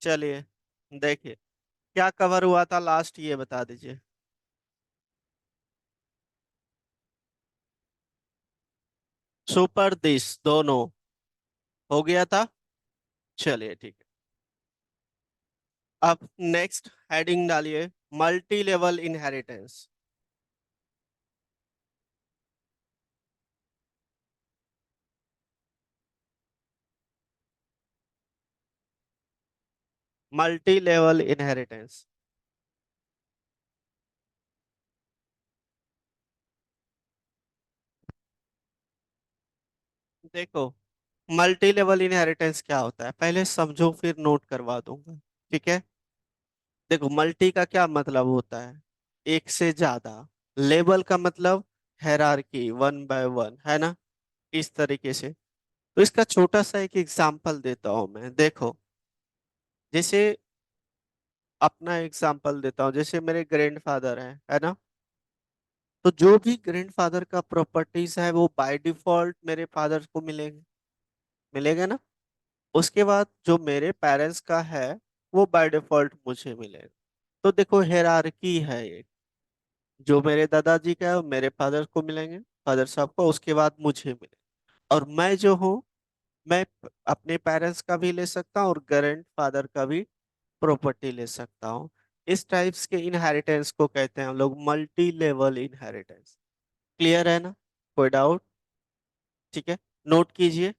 चलिए, देखिए क्या कवर हुआ था लास्ट, ये बता दीजिए। सुपर दिस दोनों हो गया था। चलिए ठीक है। अब नेक्स्ट हेडिंग डालिए, multi level inheritance. Multi level inheritance. देखो, मल्टी लेवल इनहेरिटेंस क्या होता है पहले समझो, फिर नोट करवा दूंगा। ठीक है। देखो, मल्टी का क्या मतलब होता है, एक से ज्यादा। लेवल का मतलब हायरार्की, वन बाय वन, है ना। इस तरीके से। तो इसका छोटा सा एक एग्जांपल देता हूं मैं, देखो। जैसे अपना एग्जांपल देता हूँ, जैसे मेरे ग्रैंडफादर है ना। तो जो भी ग्रैंडफादर का प्रॉपर्टीज है वो बाय डिफॉल्ट मेरे फादर को मिलेंगे, मिलेगा ना। उसके बाद जो मेरे पेरेंट्स का है वो बाय डिफॉल्ट मुझे मिलेगा। तो देखो, हायरार्की है एक। जो मेरे दादाजी का है वो मेरे फादर को मिलेंगे, फादर साहब को, उसके बाद मुझे मिले। और मैं जो हूँ, मैं अपने पेरेंट्स का भी ले सकता हूँ और ग्रैंड फादर का भी प्रॉपर्टी ले सकता हूँ। इस टाइप्स के इनहेरिटेंस को कहते हैं हम लोग मल्टी लेवल इनहेरिटेंस। क्लियर है ना, कोई डाउट? ठीक है, नोट कीजिए।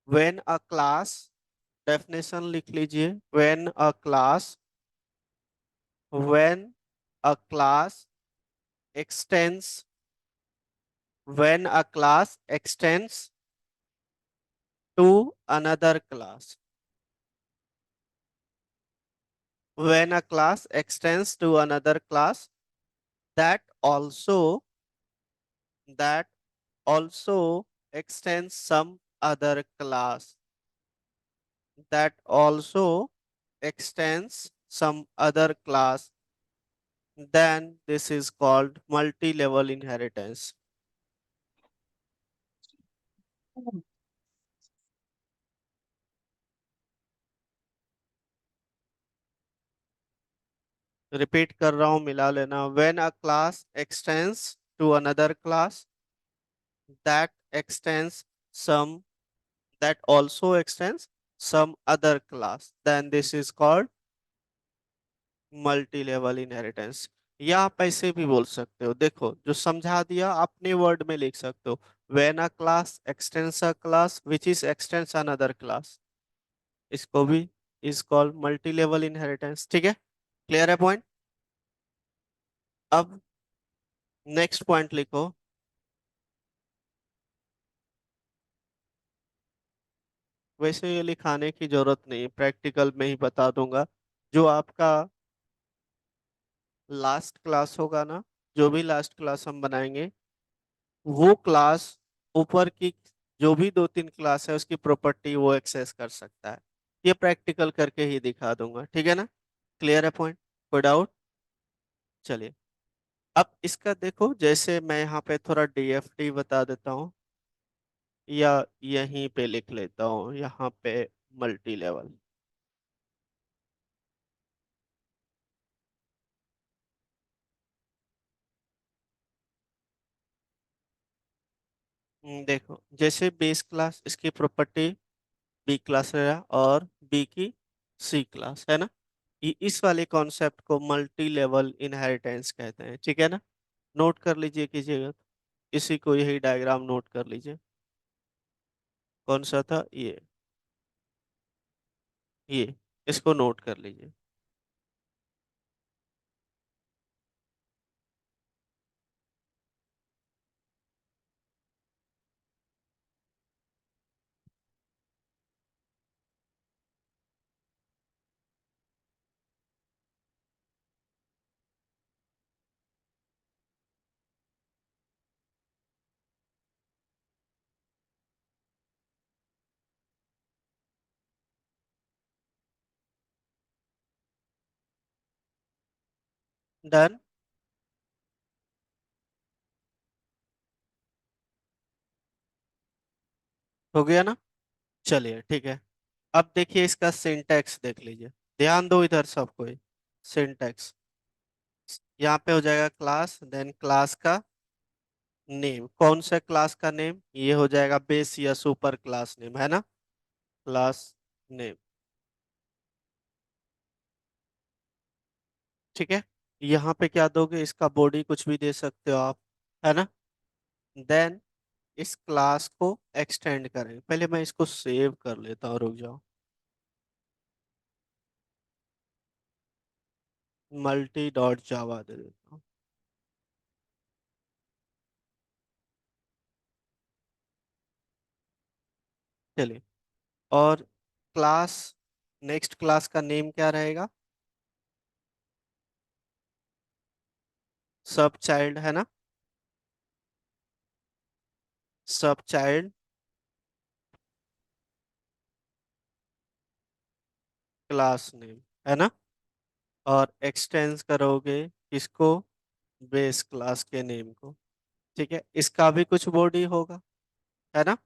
व्हेन अ क्लास, डेफिनेशन लिख लीजिए। When a class extends when a class extends to another class. When a class extends to another class, that also that also extends some other class. That also extends some other class. Then this is called multi-level inheritance. Repeat कर रहा हूं, मिला लेना। When a class extends to another class, that extends some that also extends some other class, then this is called multi level inheritance. या आप ऐसे भी बोल सकते हो, देखो जो समझा दिया अपने वर्ड में लिख सकते हो। When a class x tends a class which is x tends another class, इसको भी is called multi level inheritance. ठीक है, क्लियर है पॉइंट? अब नेक्स्ट पॉइंट लिखो। वैसे ये लिखाने की जरूरत नहीं, प्रैक्टिकल में ही बता दूंगा। जो आपका लास्ट क्लास होगा ना, जो भी लास्ट क्लास हम बनाएंगे, वो क्लास ऊपर की जो भी दो तीन क्लास है उसकी प्रॉपर्टी वो एक्सेस कर सकता है। ये प्रैक्टिकल करके ही दिखा दूंगा, ठीक है ना। क्लियर है पॉइंट, कोई डाउट? चलिए, अब इसका देखो, जैसे मैं यहाँ पे थोड़ा डीएफटी बता देता हूँ, या यहीं पे लिख लेता हूँ, यहाँ पे मल्टी लेवल। देखो, जैसे बेस क्लास, इसकी प्रॉपर्टी बी क्लास है और बी की सी क्लास है ना। इस वाले कॉन्सेप्ट को मल्टी लेवल इनहेरिटेंस कहते हैं, ठीक है ना। नोट कर लीजिए, कीजिएगा तो। इसी को, यही डायग्राम नोट कर लीजिए। कौन सा था ये इसको नोट कर लीजिए। डन हो गया ना। चलिए ठीक है। अब देखिए इसका सिंटैक्स देख लीजिए, ध्यान दो इधर सब कोई। सिंटैक्स, यहाँ पे हो जाएगा क्लास, देन क्लास का नेम, कौन सा क्लास का नेम, ये हो जाएगा बेस या सुपर क्लास नेम, है ना, क्लास नेम। ठीक है, यहाँ पे क्या दोगे, इसका बॉडी कुछ भी दे सकते हो आप, है ना। देन इस क्लास को एक्सटेंड करें, पहले मैं इसको सेव कर लेता हूँ, रुक जाओ। मल्टी डॉट जावा दे देता हूँ। चलिए, और क्लास, नेक्स्ट क्लास का नेम क्या रहेगा, सब चाइल्ड, है ना, सब चाइल्ड क्लास नेम, है ना। और एक्सटेंस करोगे किसको, बेस क्लास के नेम को। ठीक है, इसका भी कुछ बॉडी होगा, है ना।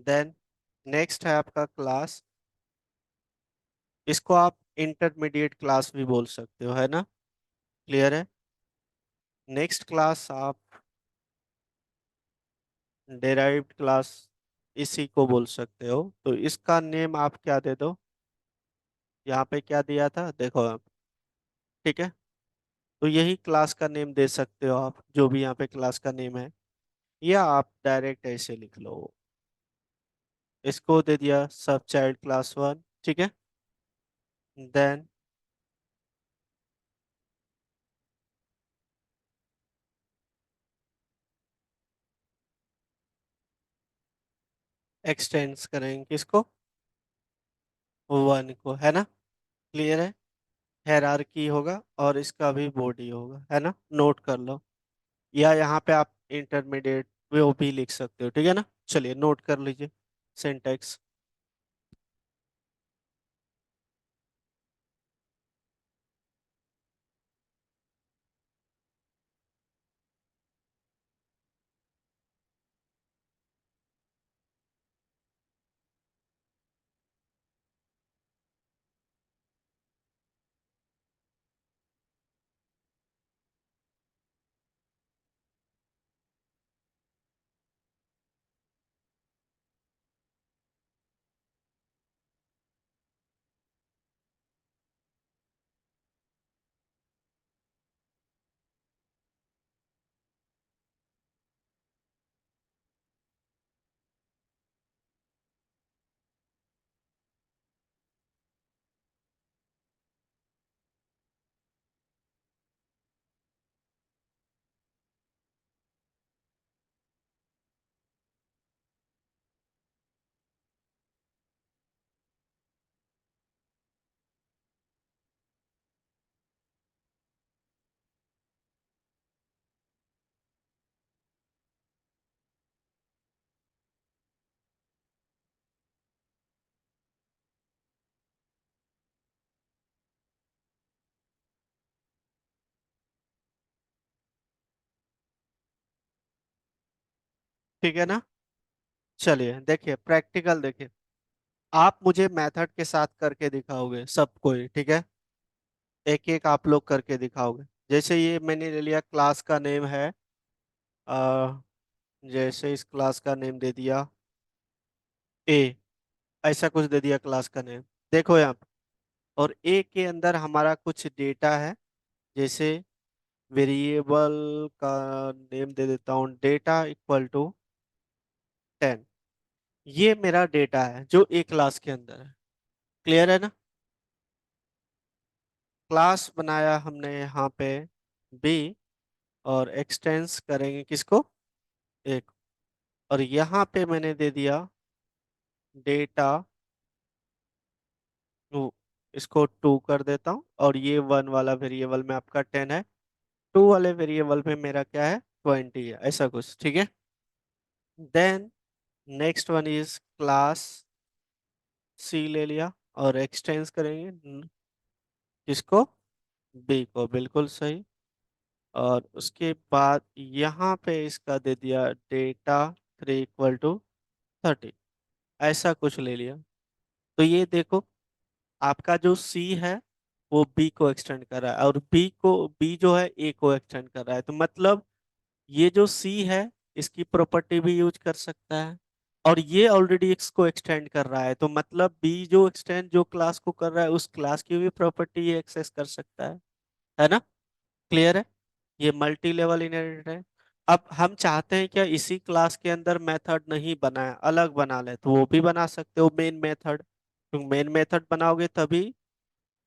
देन नेक्स्ट है आपका क्लास, इसको आप इंटरमीडिएट क्लास भी बोल सकते हो, है ना, क्लियर है। नेक्स्ट क्लास आप डेराइव्ड क्लास इसी को बोल सकते हो, तो इसका नेम आप क्या दे दो, यहाँ पे क्या दिया था देखो आप। ठीक है, तो यही क्लास का नेम दे सकते हो आप, जो भी यहाँ पे क्लास का नेम है, या आप डायरेक्ट ऐसे लिख लो, इसको दे दिया सब चाइल्ड क्लास वन। ठीक है, देन एक्सटेंड्स करेंगे किसको, वन को, है ना, क्लियर है। हायरार्की होगा और इसका भी बॉडी होगा, है ना, नोट कर लो, या यहाँ पे आप इंटरमीडिएट वो भी लिख सकते हो, ठीक है ना। चलिए नोट कर लीजिए सिंटैक्स। ठीक है ना, चलिए देखिए प्रैक्टिकल देखिए, आप मुझे मेथड के साथ करके दिखाओगे सब कोई, ठीक है, एक एक आप लोग करके दिखाओगे। जैसे ये मैंने ले लिया, क्लास का नेम है, अ, जैसे इस क्लास का नेम दे दिया ए, ऐसा कुछ दे दिया क्लास का नेम, देखो यहाँ पे। और ए के अंदर हमारा कुछ डेटा है, जैसे वेरिएबल का नेम दे देता हूँ, डेटा इक्वल टू 10, ये मेरा डेटा है जो ए क्लास के अंदर है, क्लियर है ना। क्लास बनाया हमने यहाँ पे बी, और एक्सटेंस करेंगे किसको, एक, और यहाँ पे मैंने दे दिया डेटा टू, इसको टू कर देता हूँ, और ये वन वाला वेरिएबल में आपका 10 है, टू वाले वेरिएबल में मेरा क्या है, 20 है, ऐसा कुछ, ठीक है। Then next one is class C ले लिया, और एक्सटेंस करेंगे किसको, बी को, बिल्कुल सही। और उसके बाद यहाँ पे इसका दे दिया डेटा 3 इक्वल टू 30, ऐसा कुछ ले लिया। तो ये देखो, आपका जो सी है वो बी को एक्सटेंड कर रहा है, और बी जो है ए को एक्सटेंड कर रहा है, तो मतलब ये जो सी है इसकी प्रॉपर्टी भी यूज कर सकता है, और ये ऑलरेडी एक्स को एक्सटेंड कर रहा है, तो मतलब बी जो एक्सटेंड जो क्लास को कर रहा है उस क्लास की भी प्रॉपर्टी ये एक्सेस कर सकता है ना? क्लियर है? ये मल्टी लेवल इनहेरिटेंस है। अब हम चाहते हैं क्या इसी क्लास के अंदर मेथड नहीं बनाए, अलग बना ले, तो वो भी बना सकते हो मेन मेथड, तो मेन मेथड बनाओगे तभी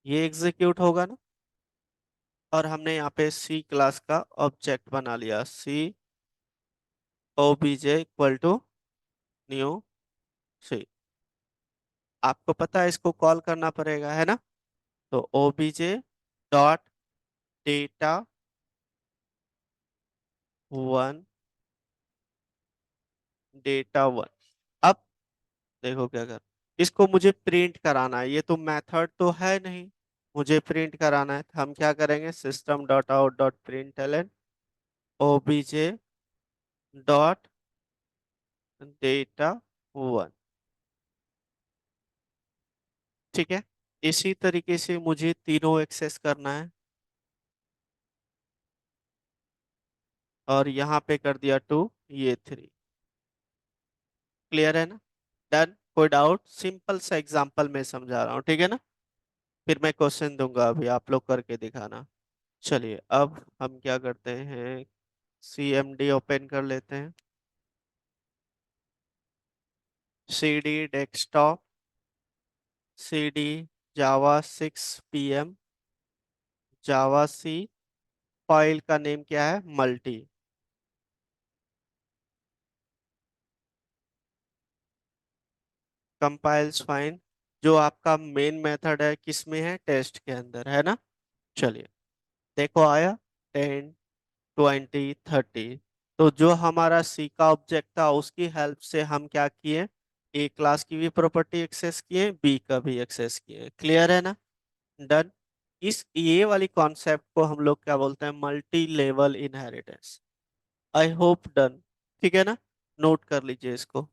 ये एग्जीक्यूट होगा ना। और हमने यहाँ पे सी क्लास का ऑब्जेक्ट बना लिया, सी ओबीजे इक्वल टू न्यू सी। आपको पता है इसको कॉल करना पड़ेगा, है ना? तो OBJ dot data one, data one. अब देखो क्या कर, इसको मुझे प्रिंट कराना है, ये तो मेथड तो है नहीं, मुझे प्रिंट कराना है, तो हम क्या करेंगे, system dot out dot print ln obj dot data one. ठीक है, इसी तरीके से मुझे तीनों एक्सेस करना है, और यहाँ पे कर दिया टू, ये थ्री। क्लियर है ना? डन? कोई डाउट? सिंपल सा एग्जांपल मैं समझा रहा हूँ, ठीक है ना? फिर मैं क्वेश्चन दूंगा, अभी आप लोग करके दिखाना। चलिए अब हम क्या करते हैं, सी एम डी ओपन कर लेते हैं, C D desktop, C D Java 6 PM, Java C, file का नेम क्या है, मल्टी, कंपाइल्स फाइन, जो आपका मेन मेथड है किस में है, टेस्ट के अंदर, है ना? चलिए देखो आया, 10, 20, 30। तो जो हमारा सी का ऑब्जेक्ट था उसकी हेल्प से हम क्या किए, ए क्लास की भी प्रॉपर्टी एक्सेस किए, बी का भी एक्सेस किए। क्लियर है ना? डन। इस ये वाली कॉन्सेप्ट को हम लोग क्या बोलते हैं, multi level inheritance. I hope done. ठीक है ना? नोट कर लीजिए इसको।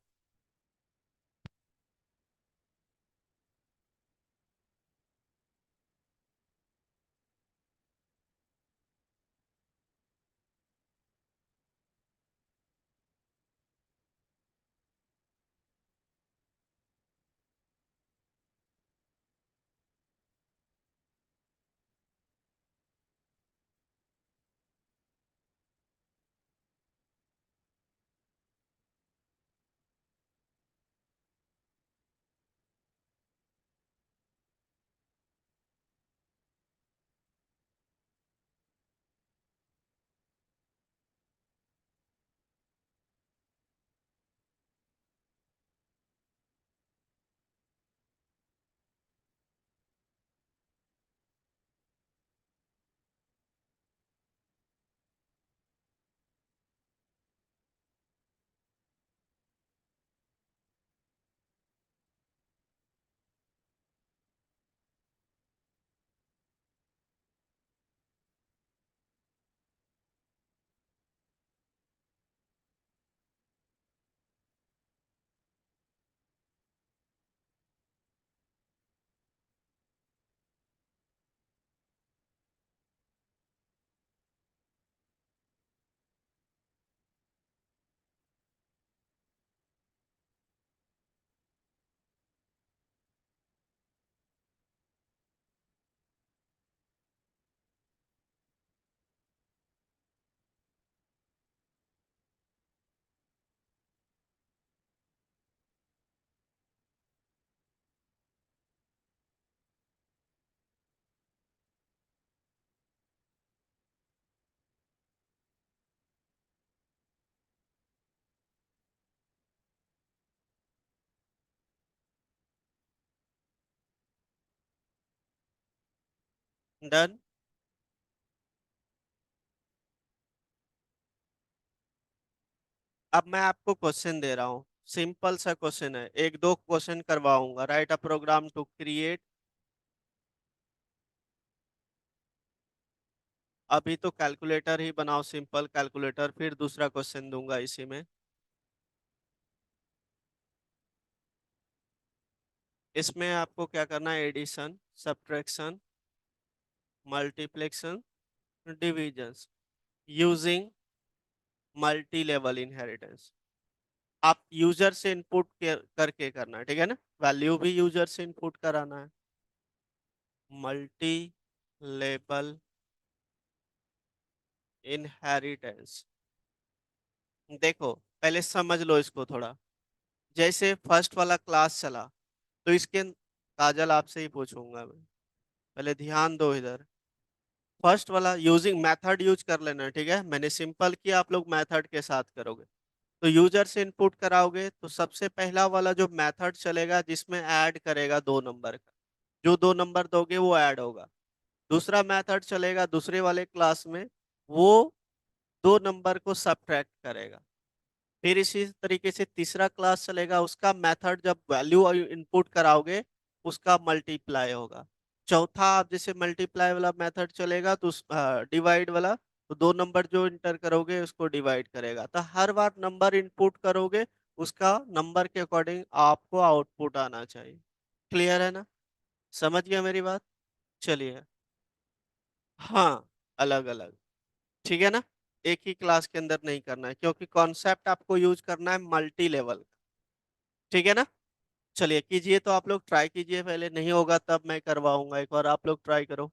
डन। अब मैं आपको क्वेश्चन दे रहा हूँ, सिंपल सा क्वेश्चन है, एक दो क्वेश्चन करवाऊंगा, write a program to create. अभी तो कैलकुलेटर ही बनाओ, सिंपल कैलकुलेटर, फिर दूसरा क्वेश्चन दूंगा इसी में। इसमें आपको क्या करना है, addition, subtraction, multiplication, divisions, using multi level inheritance. आप यूजर से इनपुट करके करना है, ठीक है ना, वैल्यू भी यूजर से इनपुट कराना है। मल्टी लेवल इनहेरिटेंस, देखो पहले समझ लो इसको थोड़ा। जैसे फर्स्ट वाला क्लास चला, तो इसके, काजल आपसे ही पूछूंगा मैं, पहले ध्यान दो इधर। फर्स्ट वाला यूजिंग मेथड यूज कर लेना, ठीक है, मैंने सिंपल किया, आप लोग मेथड के साथ करोगे। तो यूजर से इनपुट कराओगे तो सबसे पहला वाला जो मेथड चलेगा जिसमें ऐड करेगा दो नंबर का, जो दो नंबर दोगे वो ऐड होगा। दूसरा मेथड चलेगा दूसरे वाले क्लास में, वो दो नंबर को सब्ट्रैक्ट करेगा। फिर इसी तरीके से तीसरा क्लास चलेगा, उसका मेथड जब वैल्यू इनपुट कराओगे उसका मल्टीप्लाई होगा। चौथा आप जैसे मल्टीप्लाई वाला मेथड चलेगा तो डिवाइड वाला, तो दो नंबर जो इंटर करोगे उसको डिवाइड करेगा। तो हर बार नंबर इनपुट करोगे, उसका नंबर के अकॉर्डिंग आपको आउटपुट आना चाहिए। क्लियर है ना, समझ गया मेरी बात? चलिए, हाँ, अलग अलग, ठीक है ना, एक ही क्लास के अंदर नहीं करना है, क्योंकि कॉन्सेप्ट आपको यूज करना है मल्टी लेवल, ठीक है ना। चलिए कीजिए, तो आप लोग ट्राई कीजिए, पहले नहीं होगा तब मैं करवाऊंगा, एक बार आप लोग ट्राई करो।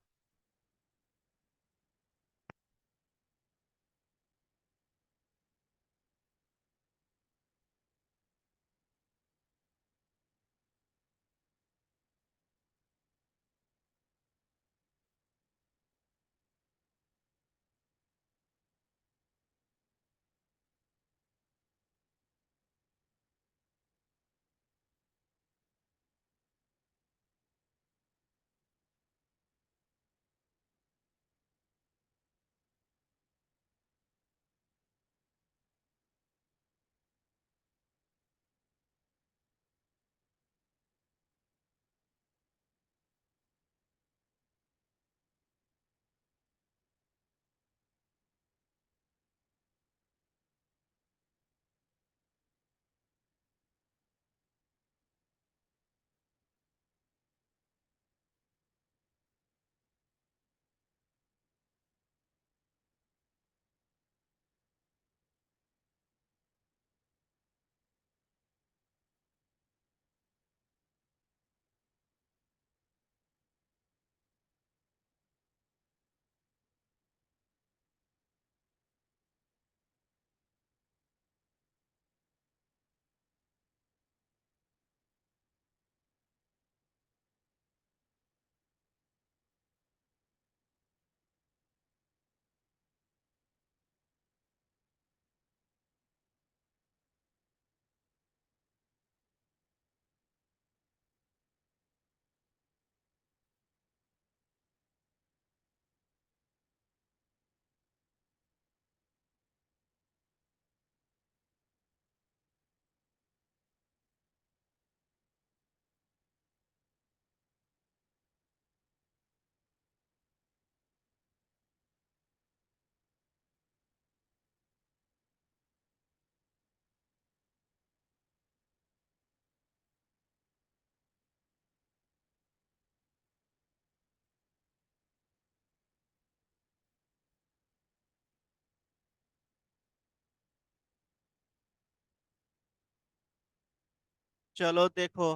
चलो देखो,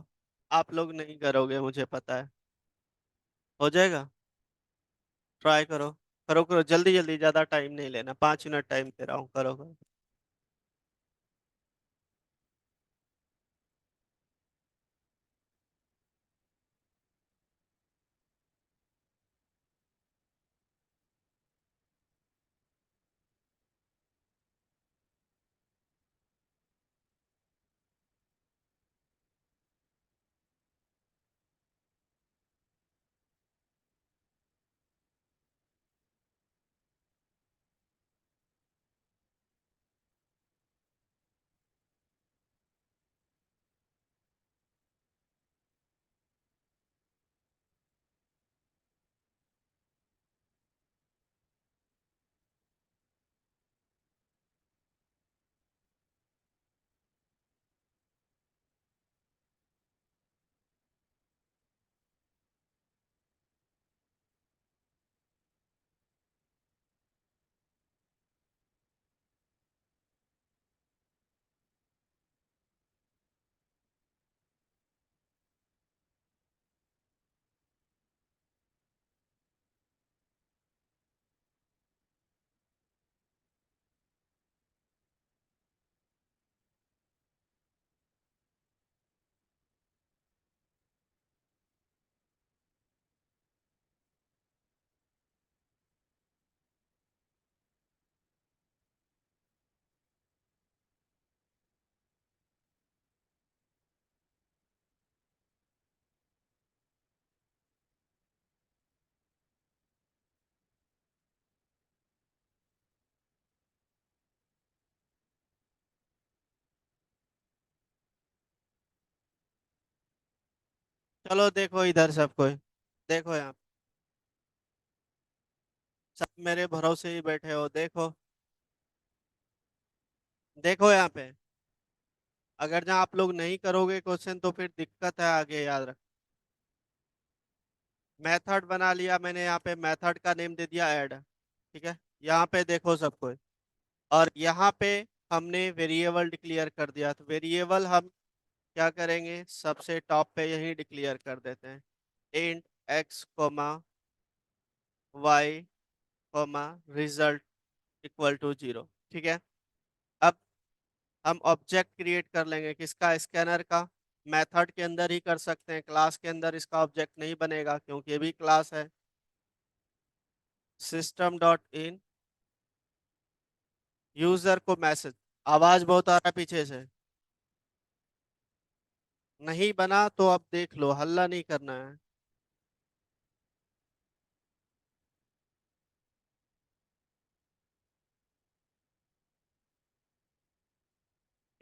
आप लोग नहीं करोगे मुझे पता है, हो जाएगा, ट्राई करो, करो करो जल्दी जल्दी, ज्यादा टाइम नहीं लेना, 5 मिनट टाइम दे रहा हूँ, करो करो। चलो देखो इधर सब कोई, देखो यहाँ, सब मेरे भरोसे ही बैठे हो, देखो। देखो यहाँ पे, अगर जहाँ आप लोग नहीं करोगे क्वेश्चन तो फिर दिक्कत है आगे, याद रख। मेथड बना लिया मैंने, यहाँ पे मेथड का नेम दे दिया ऐड। ठीक है, यहाँ पे देखो सब कोई। और यहाँ पे हमने वेरिएबल डिक्लेयर कर दिया, तो वेरिएबल हम क्या करेंगे, सबसे टॉप पे यही डिक्लेयर कर देते हैं। Int X comma Y comma result equal to 0। ठीक है। अब हम ऑब्जेक्ट क्रिएट कर लेंगे, किसका, स्कैनर का। मेथड के अंदर ही कर सकते हैं, क्लास के अंदर इसका ऑब्जेक्ट नहीं बनेगा क्योंकि ये भी क्लास है। सिस्टम डॉट इन यूजर को मैसेज, आवाज बहुत आ रहा है पीछे से। नहीं बना तो अब देख लो, हल्ला नहीं करना है।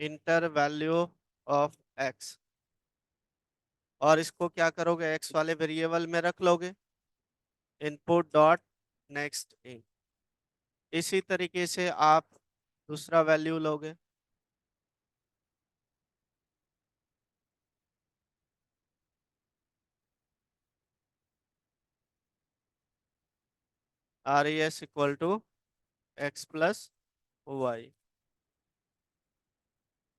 इंटर वैल्यू ऑफ एक्स, और इसको क्या करोगे, एक्स वाले वेरिएबल में रख लोगे। इनपुट डॉट नेक्स्ट इन, इसी तरीके से आप दूसरा वैल्यू लोगे। R E S equal to X plus Y,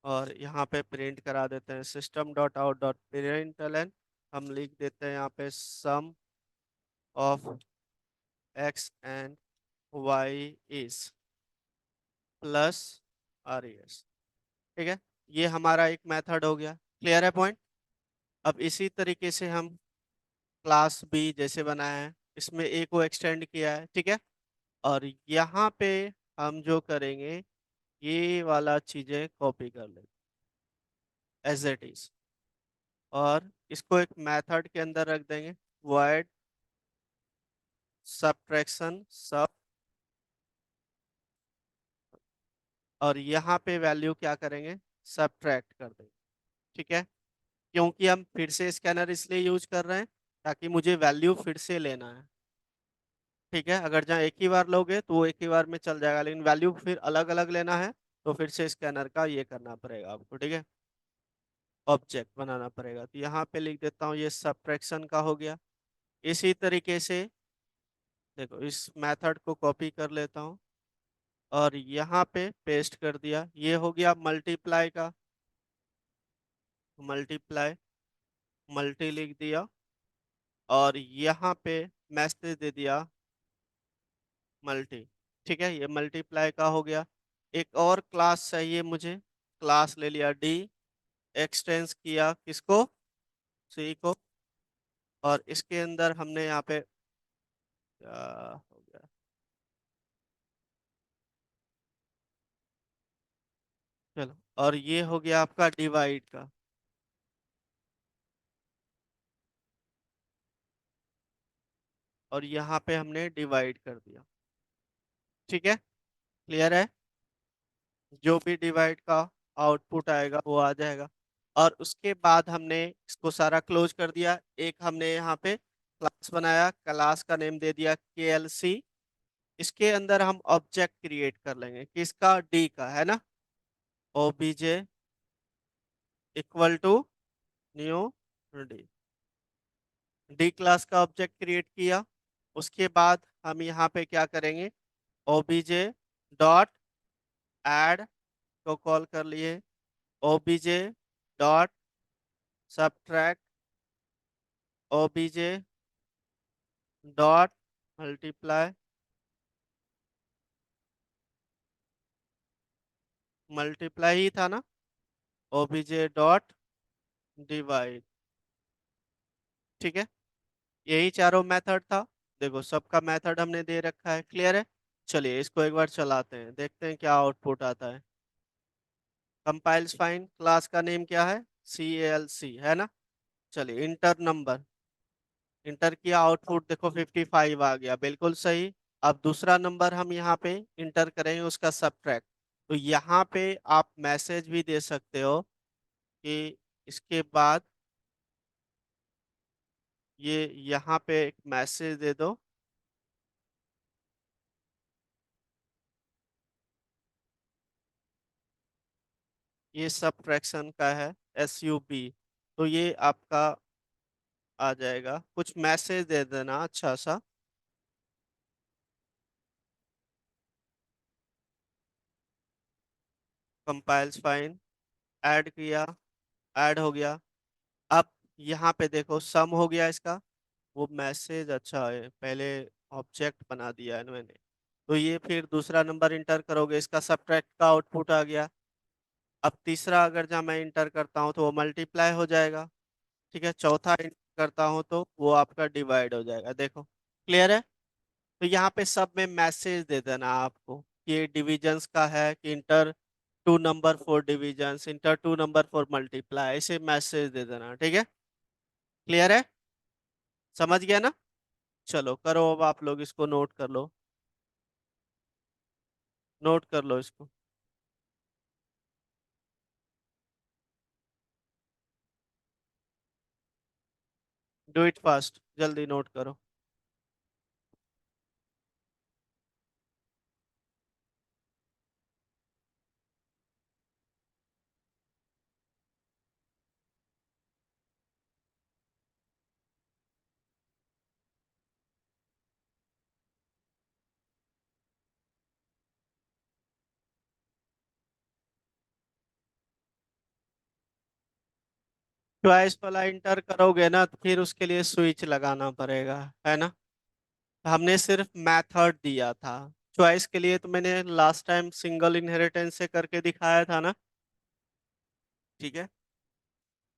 और यहाँ पे प्रिंट करा देते हैं system dot out dot println. हम लिख देते हैं यहाँ पे sum of X and Y is plus R E S. ठीक है, ये हमारा एक मेथड हो गया। क्लियर है पॉइंट। अब इसी तरीके से हम क्लास बी जैसे बनाया है, इसमें ए को एक्सटेंड किया है। ठीक है, और यहाँ पे हम जो करेंगे, ये वाला चीजें कॉपी कर लेंगे एज इट इज, और इसको एक मेथड के अंदर रख देंगे, void subtraction सब। और यहाँ पे वैल्यू क्या करेंगे, सब्ट्रैक्ट कर देंगे। ठीक है, क्योंकि हम फिर से स्कैनर इसलिए यूज कर रहे हैं ताकि मुझे वैल्यू फिर से लेना है। ठीक है, अगर जहाँ एक ही बार लोगे तो वो एक ही बार में चल जाएगा, लेकिन वैल्यू फिर अलग अलग लेना है तो फिर से स्कैनर का ये करना पड़ेगा आपको। ठीक है, ऑब्जेक्ट बनाना पड़ेगा। तो यहाँ पे लिख देता हूँ ये सब्ट्रैक्शन का हो गया। इसी तरीके से देखो, इस मेथड को कॉपी कर लेता हूँ और यहाँ पे पेस्ट कर दिया, ये हो गया मल्टीप्लाई का। मल्टीप्लाई, मल्टी लिख दिया, और यहाँ पे मैसेज दे दिया मल्टी। ठीक है, ये मल्टीप्लाई का हो गया। एक और क्लास चाहिए मुझे, क्लास ले लिया डी, एक्सटेंस किया किसको, सी को, और इसके अंदर हमने यहाँ पे क्या हो गया, चलो, और ये हो गया आपका डिवाइड का। और यहाँ पे हमने डिवाइड कर दिया। ठीक है, क्लियर है। जो भी डिवाइड का आउटपुट आएगा वो आ जाएगा। और उसके बाद हमने इसको सारा क्लोज कर दिया। एक हमने यहाँ पे क्लास बनाया, क्लास का नेम दे दिया KLC। इसके अंदर हम ऑब्जेक्ट क्रिएट कर लेंगे, किसका, डी का, है ना। OBJ equal to new D, D class का ऑब्जेक्ट क्रिएट किया। उसके बाद हम यहाँ पे क्या करेंगे, OBJ डॉट ऐड को कॉल कर लिए, OBJ dot subtract, OBJ dot multiply, multiply ही था ना, OBJ डॉट डिवाइड। ठीक है, यही चारों मेथड था। देखो सबका मेथड हमने दे रखा है, क्लियर है। चलिए इसको एक बार चलाते हैं, देखते हैं क्या आउटपुट आता है। कंपाइल्स फाइन, क्लास का नेम क्या है, CALC, है ना। चलिए इंटर नंबर, इंटर किया, आउटपुट देखो 55 आ गया, बिल्कुल सही। अब दूसरा नंबर हम यहाँ पे इंटर करेंगे, उसका सब्ट्रैक्ट। तो यहाँ पे आप मैसेज भी दे सकते हो कि इसके बाद ये यहाँ पे एक मैसेज दे दो। ये सब फ्रैक्शन का है, SUB। तो ये आपका आ जाएगा, कुछ मैसेज दे देना अच्छा सा। कंपाइल्स फाइन, ऐड किया, ऐड हो गया। अब यहाँ पे देखो सम हो गया इसका। वो मैसेज अच्छा है, पहले ऑब्जेक्ट बना दिया है मैंने। तो ये फिर दूसरा नंबर इंटर करोगे, इसका सब्ट्रैक्ट का आउटपुट आ गया। अब तीसरा अगर जहाँ मैं इंटर करता हूँ तो वो मल्टीप्लाई हो जाएगा। ठीक है, चौथा इंटर करता हूँ तो वो आपका डिवाइड हो जाएगा। देखो क्लियर है। तो यहाँ पे सब में मैसेज दे देना आपको कि ये डिविजन्स का है, कि enter two number for divisions, enter two number for multiply, ऐसे मैसेज दे देना। ठीक है, क्लियर है, समझ गया ना। चलो करो, अब आप लोग इसको नोट कर लो, नोट कर लो इसको। डू इट फास्ट, जल्दी नोट करो। चॉइस वाला इंटर करोगे ना तो फिर उसके लिए स्विच लगाना पड़ेगा, है ना। हमने सिर्फ मेथड दिया था। चॉइस के लिए तो मैंने लास्ट टाइम सिंगल इनहेरिटेंस से करके दिखाया था ना। ठीक है,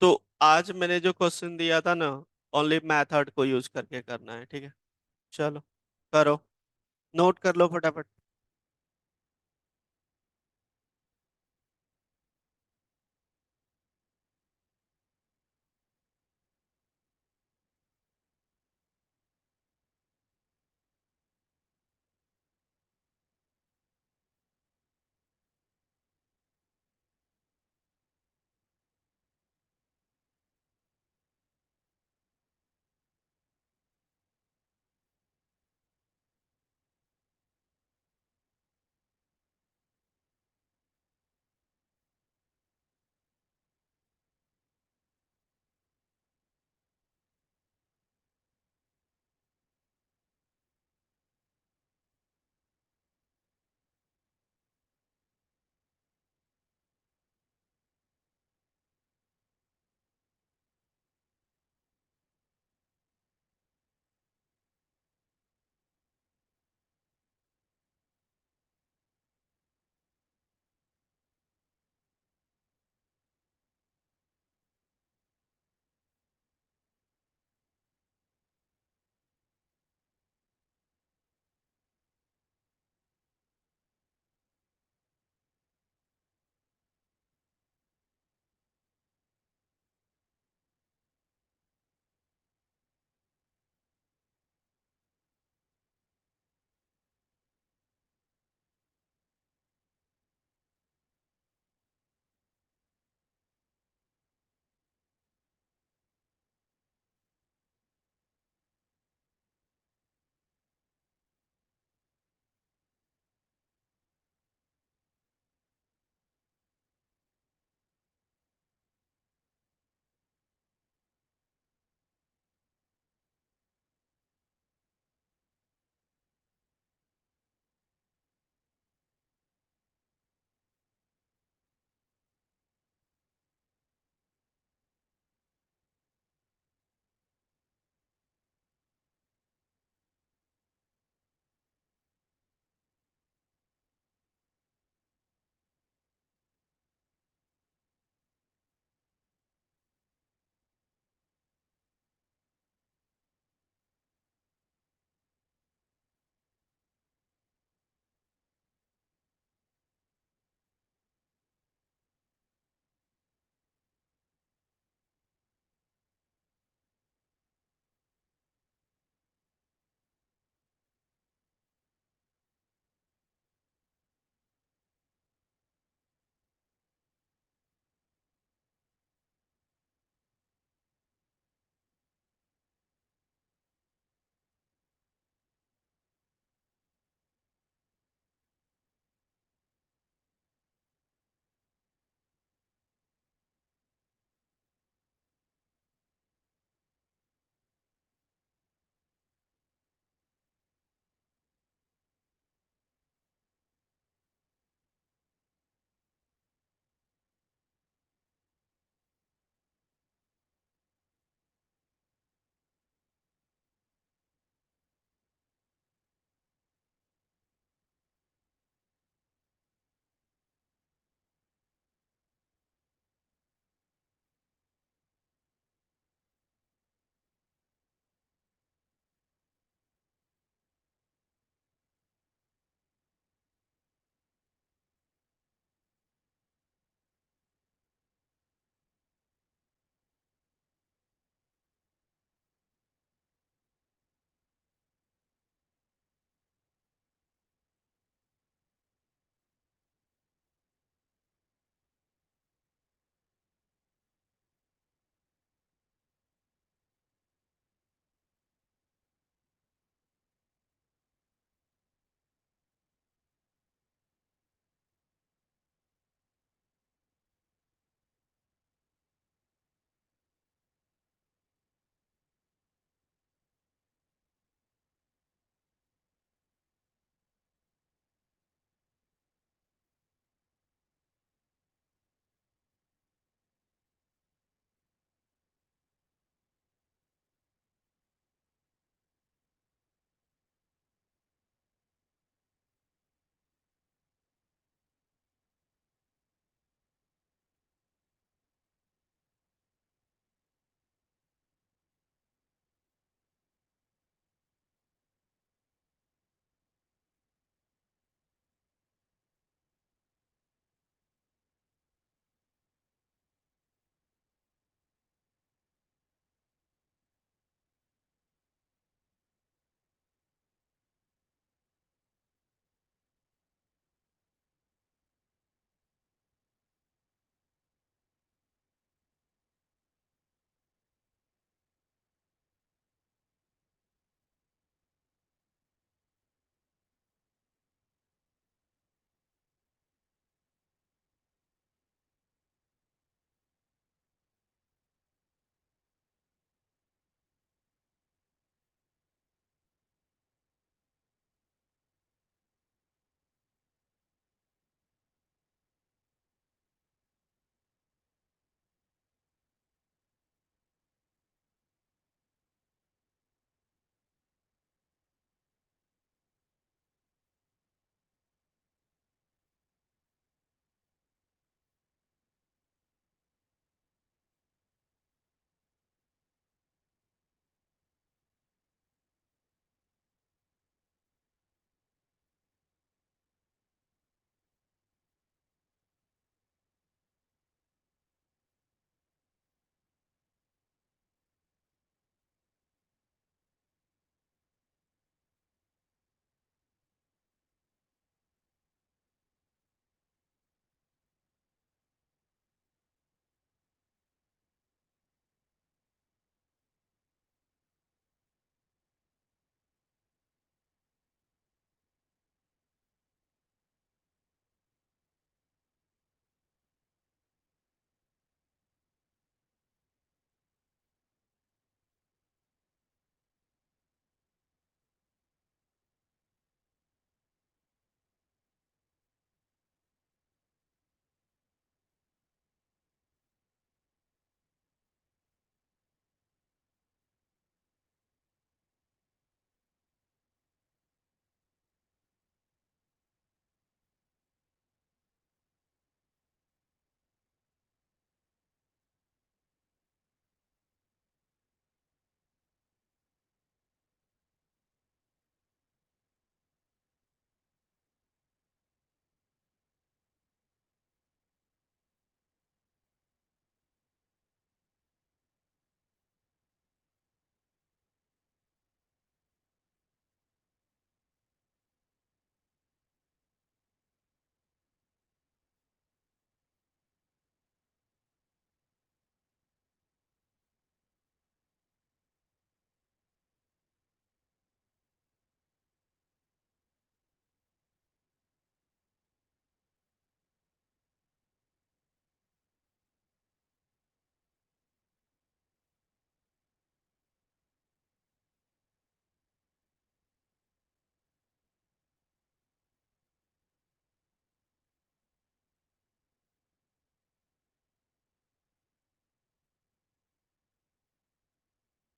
तो आज मैंने जो क्वेश्चन दिया था ना, ओनली मेथड को यूज करके करना है। ठीक है, चलो करो, नोट कर लो फटाफट।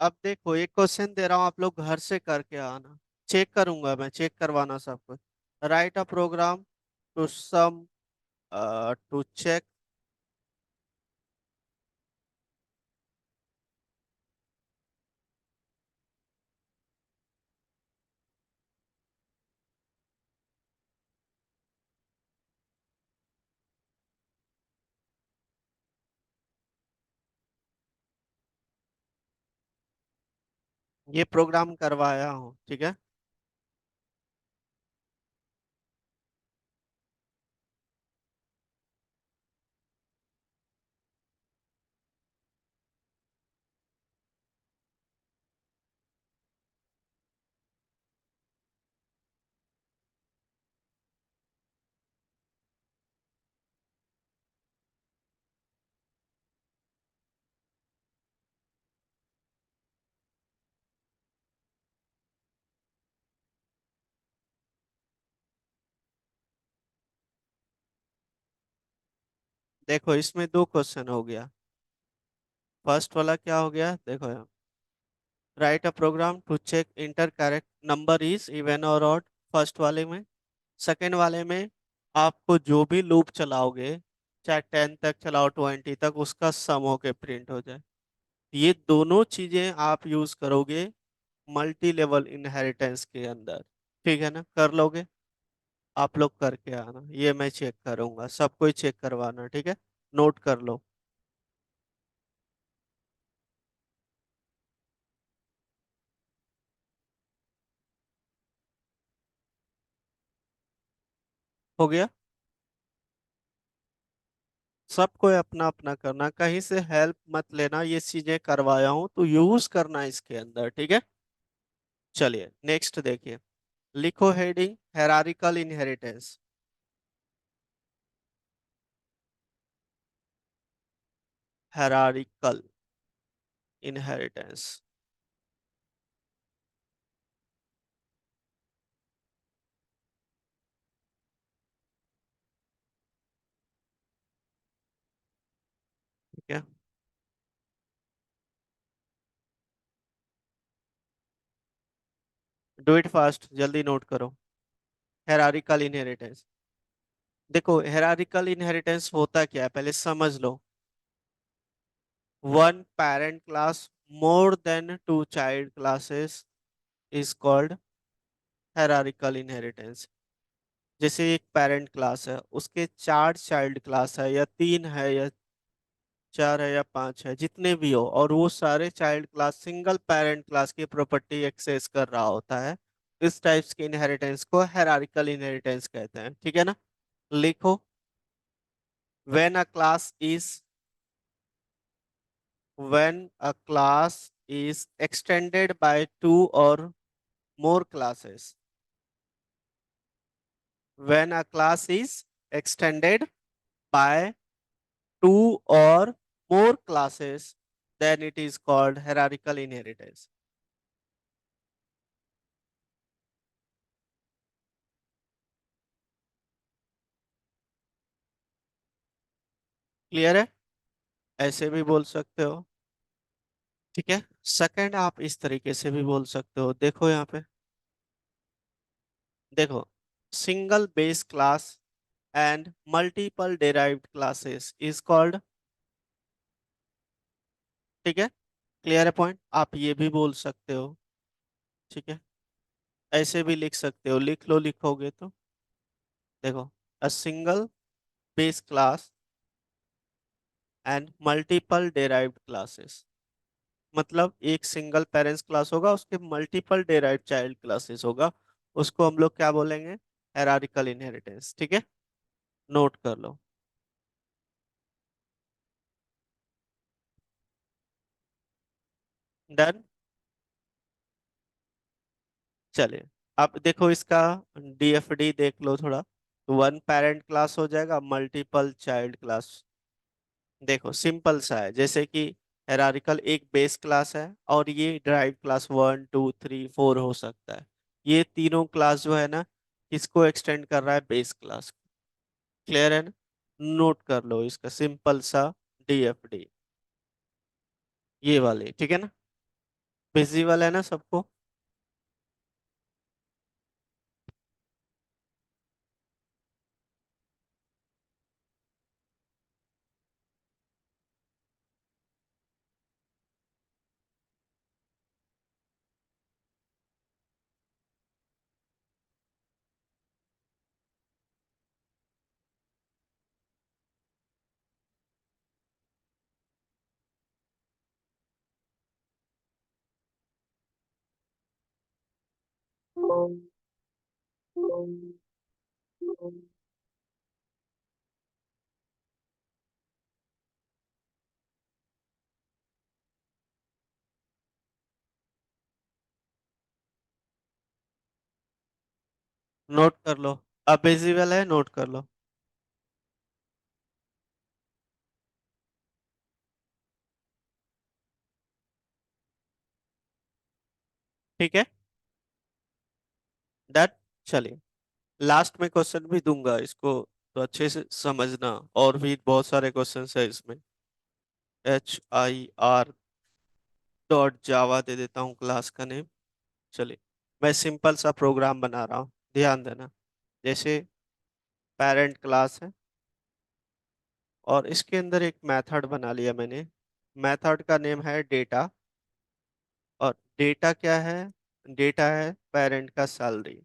अब देखो एक क्वेश्चन दे रहा हूँ, आप लोग घर से करके आना। चेक करूंगा मैं, चेक करवाना सब कुछ। Write a program to sum two check. ये प्रोग्राम करवाया हूँ, ठीक है। देखो इसमें दो क्वेश्चन हो गया। फर्स्ट वाला क्या हो गया, देखो। Write a program to check enter correct number is even और ऑड, फर्स्ट वाले में। सेकेंड वाले में आपको जो भी लूप चलाओगे, चाहे 10 तक चलाओ 20 तक, उसका सम होके प्रिंट हो जाए। ये दोनों चीजें आप यूज करोगे मल्टी लेवल इनहेरिटेंस के अंदर। ठीक है ना, कर लोगे? आप लोग करके आना, ये मैं चेक करूंगा, सबको ही चेक करवाना, ठीक है। नोट कर लो। हो गया। सबको अपना अपना करना, कहीं से हेल्प मत लेना, ये चीजें करवाया हूं तो यूज करना इसके अंदर, ठीक है। चलिए नेक्स्ट देखिए। लिखो heading hierarchical inheritance. Hierarchical inheritance. ठीक है, डू इट फास्ट, जल्दी नोट करो। Hierarchical inheritance. देखो हेरारिकल इनहेरिटेंस होता क्या है, पहले समझ लो। One parent class more than two child classes is called hierarchical inheritance. जैसे एक पेरेंट क्लास है, उसके चार चाइल्ड क्लास है, या तीन है, या चार है, या पांच है, जितने भी हो, और वो सारे child class single parent class की प्रॉपर्टी एक्सेस कर रहा होता है। इस टाइप्स के इनहेरिटेंस को हेरारिकल इनहेरिटेंस कहते हैं, ठीक है ना। लिखो। When a class is when a class is extended by two or more classes. When a class is extended by two or more classes, then it is called hierarchical inheritance. Clear है? ऐसे भी बोल सकते हो, ठीक है। Second आप इस तरीके से भी बोल सकते हो, देखो यहाँ पे। देखो, single base class and multiple derived classes is called, ठीक है। क्लियर है पॉइंट? आप ये भी बोल सकते हो, ठीक है। ऐसे भी लिख सकते हो, लिख लो लिखोगे तो। देखो, a single base class and multiple derived classes, मतलब एक सिंगल पेरेंट्स क्लास होगा, उसके मल्टीपल डेराइव्ड चाइल्ड क्लासेस होगा, उसको हम लोग क्या बोलेंगे? हायरार्किकल इनहेरिटेंस, ठीक है। नोट कर लो। डन। चलिए, अब देखो इसका डीएफडी देख लो थोड़ा। वन पेरेंट क्लास हो जाएगा, मल्टीपल चाइल्ड क्लास। देखो सिंपल सा है, जैसे कि हेरारिकल एक बेस क्लास है, और ये ड्राइव क्लास 1 2 3 4 हो सकता है। ये तीनों क्लास जो है ना, किसको एक्सटेंड कर रहा है? Base class. क्लियर है ना? नोट कर लो इसका सिंपल सा डीएफडी, ये वाले, ठीक है ना। विजिबल है ना सबको? नोट कर लो। अब विजिबल है, नोट कर लो। ठीक है, डन। चलिए, लास्ट में क्वेश्चन भी दूंगा इसको, तो अच्छे से समझना। और भी बहुत सारे क्वेश्चन है इसमें। HIR.Java दे देता हूँ क्लास का नेम। चलिए, मैं सिंपल सा प्रोग्राम बना रहा हूँ, ध्यान देना। जैसे पेरेंट क्लास है, और इसके अंदर एक मेथड बना लिया मैंने। मेथड का नेम है डेटा। और डेटा क्या है? डेटा है पेरेंट का सैलरी।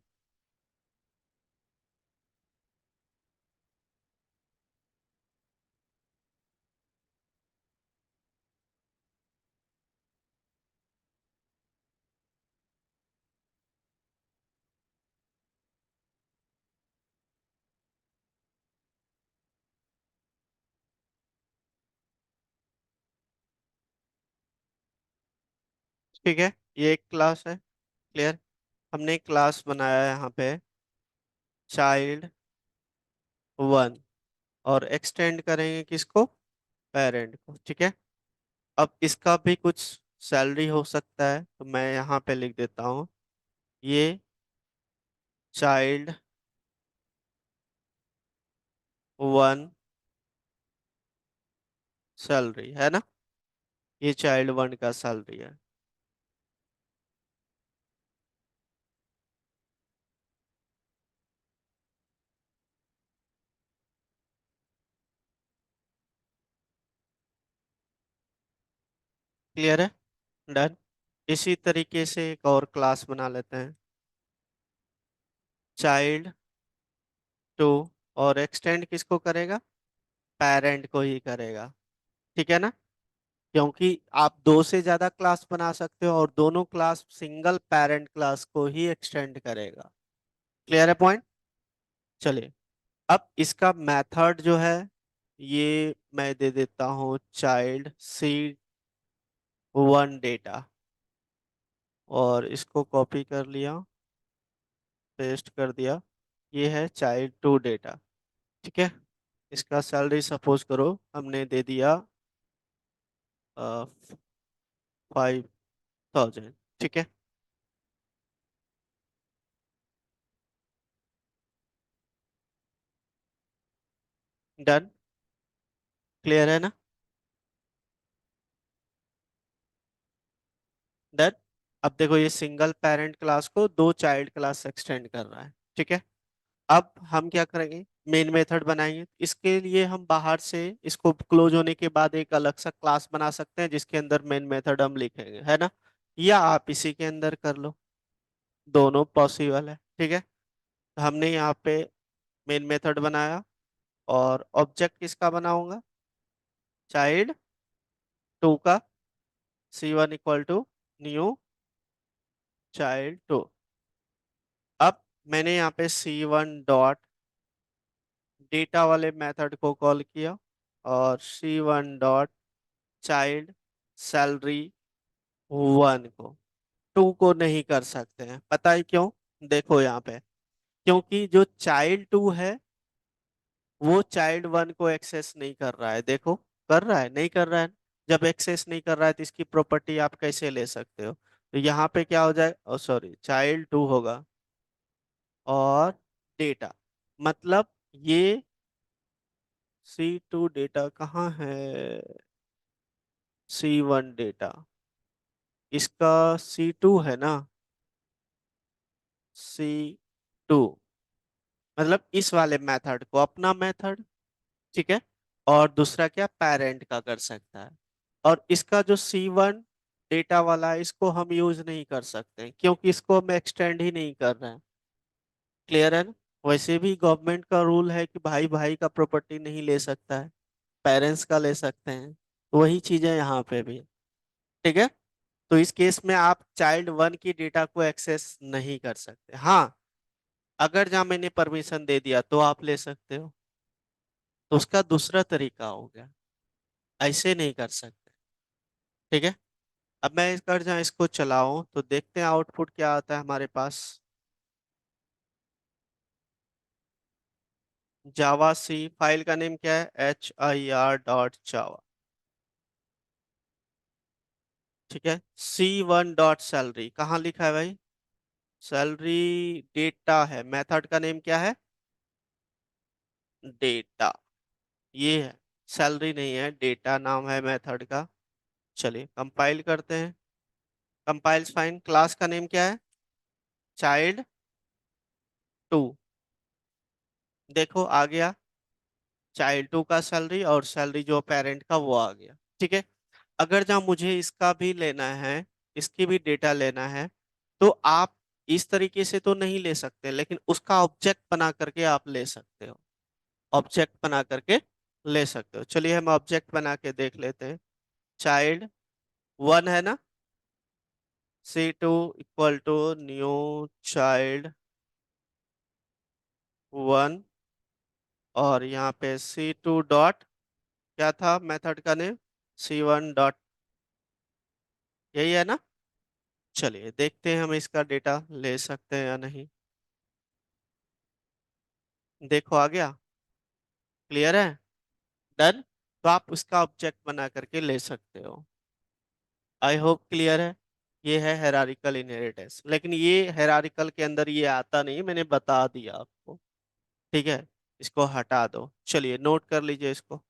ठीक है, ये एक क्लास है। क्लियर? हमने एक क्लास बनाया है यहाँ पे, child 1। और एक्सटेंड करेंगे किसको? पेरेंट को। ठीक है, अब इसका भी कुछ सैलरी हो सकता है, तो मैं यहाँ पे लिख देता हूँ, ये child 1 सैलरी है ना। ये child 1 का सैलरी है। क्लियर है? डन। इसी तरीके से एक और क्लास बना लेते हैं, child 2। और एक्सटेंड किसको करेगा? पेरेंट को ही करेगा। ठीक है ना? क्योंकि आप दो से ज्यादा क्लास बना सकते हो, और दोनों क्लास सिंगल पेरेंट क्लास को ही एक्सटेंड करेगा। क्लियर है पॉइंट? चलिए, अब इसका मेथड जो है, ये मैं दे देता हूँ child C1 डेटा। और इसको कॉपी कर लिया, पेस्ट कर दिया। ये है child 2 डेटा। ठीक है, इसका सैलरी सपोज करो हमने दे दिया 5,000। ठीक है, डन। क्लियर है ना? डन। अब देखो, ये सिंगल पेरेंट क्लास को दो चाइल्ड क्लास एक्सटेंड कर रहा है। ठीक है, अब हम क्या करेंगे? मेन मेथड बनाएंगे। इसके लिए हम बाहर से, इसको क्लोज होने के बाद एक अलग सा क्लास बना सकते हैं, जिसके अंदर मेन मेथड हम लिखेंगे, है ना। या आप इसी के अंदर कर लो, दोनों पॉसिबल है। ठीक है, तो हमने यहाँ पे मेन मेथड बनाया, और ऑब्जेक्ट किसका बनाऊंगा? child 2 का। C1 = new child 2। अब मैंने यहाँ पे C1 डेटा वाले मेथड को कॉल किया, और C1 चाइल्ड सैलरी 1 को। 2 को नहीं कर सकते हैं, पता है क्यों? देखो यहाँ पे, क्योंकि जो child 2 है, वो child 1 को एक्सेस नहीं कर रहा है। देखो, कर रहा है? नहीं कर रहा है। जब एक्सेस नहीं कर रहा है, तो इसकी प्रॉपर्टी आप कैसे ले सकते हो? तो यहाँ पे क्या हो जाए, ओ सॉरी, child 2 होगा, और डेटा, मतलब ये C2 डेटा कहाँ है? C1 डेटा, इसका C2 है ना, C2, मतलब इस वाले मेथड को अपना मेथड, ठीक है, और दूसरा क्या पेरेंट का कर सकता है। और इसका जो C1 डेटा वाला है इसको हम यूज नहीं कर सकते क्योंकि इसको हम एक्सटेंड ही नहीं कर रहे हैं। क्लियर है ना। वैसे भी गवर्नमेंट का रूल है कि भाई भाई का प्रॉपर्टी नहीं ले सकता है, पेरेंट्स का ले सकते हैं, तो वही चीजें यहाँ पे भी। ठीक है। तो इस केस में आप चाइल्ड 1 की डेटा को एक्सेस नहीं कर सकते। हाँ, अगर जहाँ मैंने परमिशन दे दिया तो आप ले सकते हो, तो उसका दूसरा तरीका हो गया, ऐसे नहीं कर सकते। ठीक है। अब मैं इस कर जहाँ इसको चलाऊं तो देखते हैं आउटपुट क्या आता है हमारे पास। जावा सी, फाइल का नेम क्या है, HIR.java। ठीक है। C1 डॉट सैलरी कहाँ लिखा है भाई, सैलरी डेटा है, मेथड का नेम क्या है, डेटा, ये है, सैलरी नहीं है, डेटा नाम है मेथड का। चलिए कंपाइल करते हैं। कंपाइल्स फाइन, क्लास का नेम क्या है, चाइल्ड 2। देखो आ गया, चाइल्ड 2 का सैलरी और सैलरी जो पेरेंट का वो आ गया। ठीक है। अगर जहाँ मुझे इसका भी लेना है, इसकी भी डेटा लेना है, तो आप इस तरीके से तो नहीं ले सकते, लेकिन उसका ऑब्जेक्ट बना करके आप ले सकते हो, ऑब्जेक्ट बना करके ले सकते हो। चलिए हम ऑब्जेक्ट बना के देख लेते हैं। चाइल्ड 1 है ना, C2 = न्यू चाइल्ड 1, और यहाँ पे C2 डॉट क्या था मेथड का नेम, C1 डॉट, यही है ना। चलिए देखते हैं हम इसका डेटा ले सकते हैं या नहीं। देखो आ गया, क्लियर है, डन। तो आप उसका ऑब्जेक्ट बना करके ले सकते हो। आई होप क्लियर है। ये है हेरारिकल इनहेरिटेंस, लेकिन ये हेरारिकल के अंदर ये आता नहीं, मैंने बता दिया आपको। ठीक है। इसको हटा दो, चलिए नोट कर लीजिए इसको।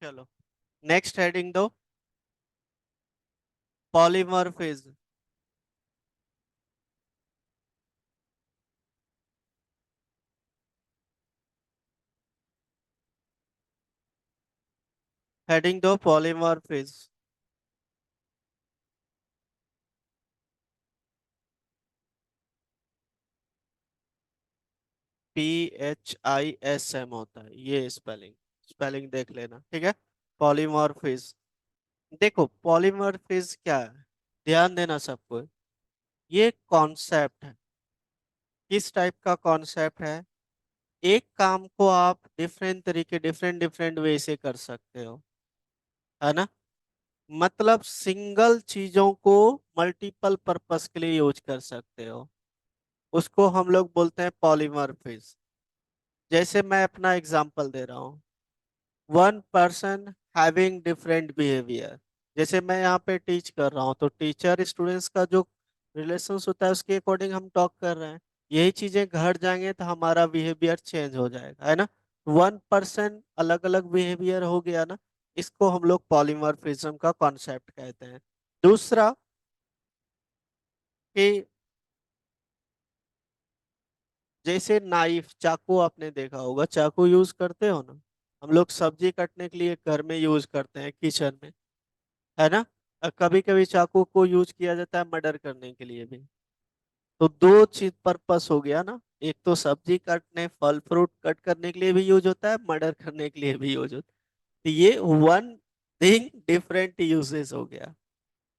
चलो नेक्स्ट हेडिंग दो, पॉलीमॉर्फिज्म। हेडिंग दो पॉलीमॉर्फिज्म। PHISM होता है ये स्पेलिंग, स्पेलिंग देख लेना, ठीक है। पॉलीमॉर्फिज्म, देखो पॉलीमॉर्फिज्म क्या है, ध्यान देना सबको। ये कॉन्सेप्ट है, किस टाइप का कॉन्सेप्ट है, एक काम को आप डिफरेंट तरीके, डिफरेंट डिफरेंट वे से कर सकते हो, है ना। मतलब सिंगल चीजों को मल्टीपल पर्पस के लिए यूज कर सकते हो, उसको हम लोग बोलते हैं पॉलीमॉर्फिज्म। जैसे मैं अपना एग्जांपल दे रहा हूँ, one person having different behaviour. जैसे मैं यहाँ पे टीच कर रहा हूँ तो टीचर स्टूडेंट्स का जो रिलेशंस होता है उसके अकॉर्डिंग हम टॉक कर रहे हैं। यही चीजें घर जाएंगे तो हमारा बिहेवियर चेंज हो जाएगा, है ना। वन पर्सन अलग अलग बिहेवियर हो गया ना, इसको हम लोग पॉलीमॉर्फिज्म का कॉन्सेप्ट कहते हैं। दूसरा कि जैसे नाइफ, चाकू, आपने देखा होगा चाकू यूज करते हो ना, हम लोग सब्जी काटने के लिए घर में यूज करते हैं किचन में, है ना। कभी कभी चाकू को यूज किया जाता है मर्डर करने के लिए भी। तो दो चीज पर्पस हो गया ना, एक तो सब्जी काटने, फल फ्रूट कट करने के लिए भी यूज होता है, मर्डर करने के लिए भी यूज होता है। तो ये वन थिंग डिफरेंट यूजेस हो गया,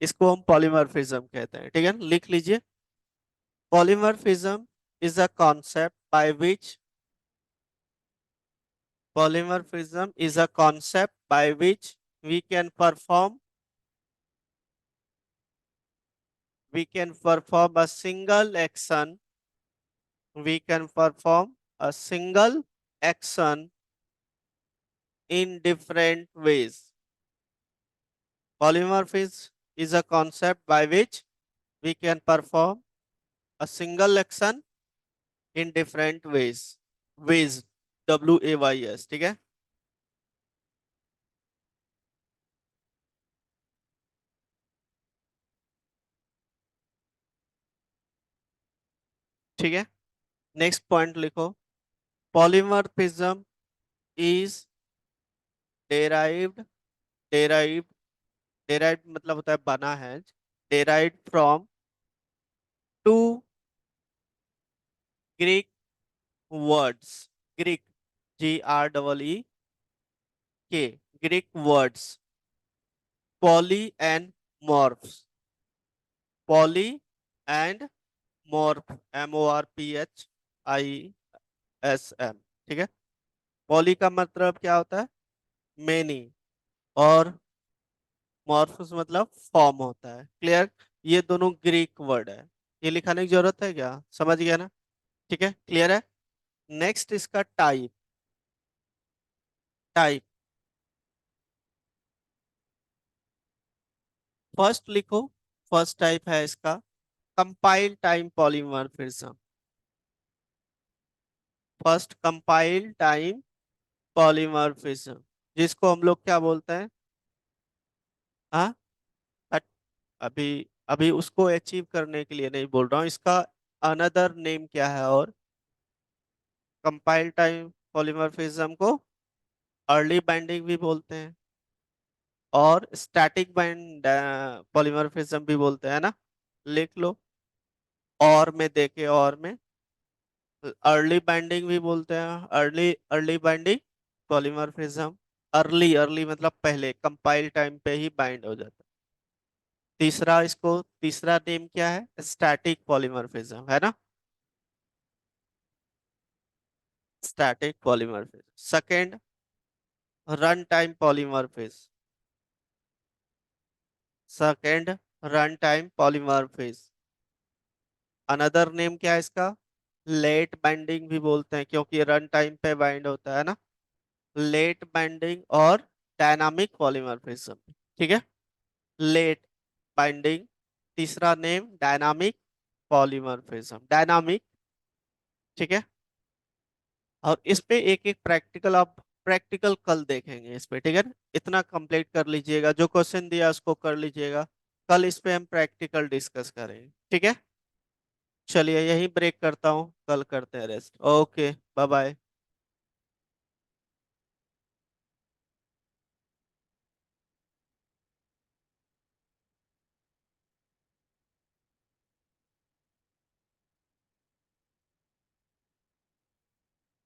इसको हम पॉलीमॉर्फिज्म कहते हैं, ठीक है ना? लिख लीजिए, polymorphism is a concept by which, polymorphism is a concept by which we can perform we can perform a single action we can perform a single action in different ways. Polymorphism is a concept by which we can perform a single action in different ways. Ways, WAYS, ठीक है। ठीक है, next point लिखो, polymorphism is derived derived derived मतलब होता है बना है, derived from two Greek words, Greek, GREEK, Greek words, poly and morphs, poly and morph, MORPHISM, ठीक है। poly का मतलब क्या होता है, मेनी, और मॉर्फस मतलब फॉर्म होता है, क्लियर। ये दोनों ग्रीक वर्ड है, ये लिखाने की जरूरत है क्या, समझ गया ना, ठीक है, क्लियर है। नेक्स्ट इसका टाइप, टाइप फर्स्ट लिखो, फर्स्ट टाइप है इसका compile time polymorphism, first compile time polymorphism, जिसको हम लोग क्या बोलते हैं, हाँ, हट, अभी अभी उसको अचीव करने के लिए नहीं बोल रहा हूँ, इसका अनदर नेम क्या है, और कंपाइल टाइम पॉलीमॉर्फिज्म को अर्ली बाइंडिंग भी बोलते हैं और स्टैटिक बाइंड पॉलीमॉर्फिज्म भी बोलते हैं ना, लिख लो। और में देखे, और में अर्ली बाइंडिंग भी बोलते हैं, early early binding polymorphism, early early मतलब पहले, कंपाइल टाइम पे ही बाइंड हो जाता है। तीसरा, इसको तीसरा नेम क्या है, स्टैटिक पॉलीमॉर्फिज्म, है ना, static polymorphism. Second, run time polymorphism, second run time polymorphism. Another name क्या है इसका, लेट बाइंडिंग भी बोलते हैं क्योंकि रन टाइम पे बाइंड होता है ना, लेट बाइंडिंग और डायनामिक पॉलीमॉर्फिज्म, ठीक है। लेट बाइंडिंग, तीसरा नेम डायनामिक पॉलीमॉर्फिज्म, डायनामिक, ठीक है। और इस पे एक एक प्रैक्टिकल आप प्रैक्टिकल कल देखेंगे इस पे, ठीक है ना? इतना कंप्लीट कर लीजिएगा, जो क्वेश्चन दिया उसको कर लीजिएगा। कल इस पे हम प्रैक्टिकल डिस्कस करेंगे, ठीक है? चलिए यही ब्रेक करता हूँ, कल करते हैं रेस्ट। Okay, bye bye.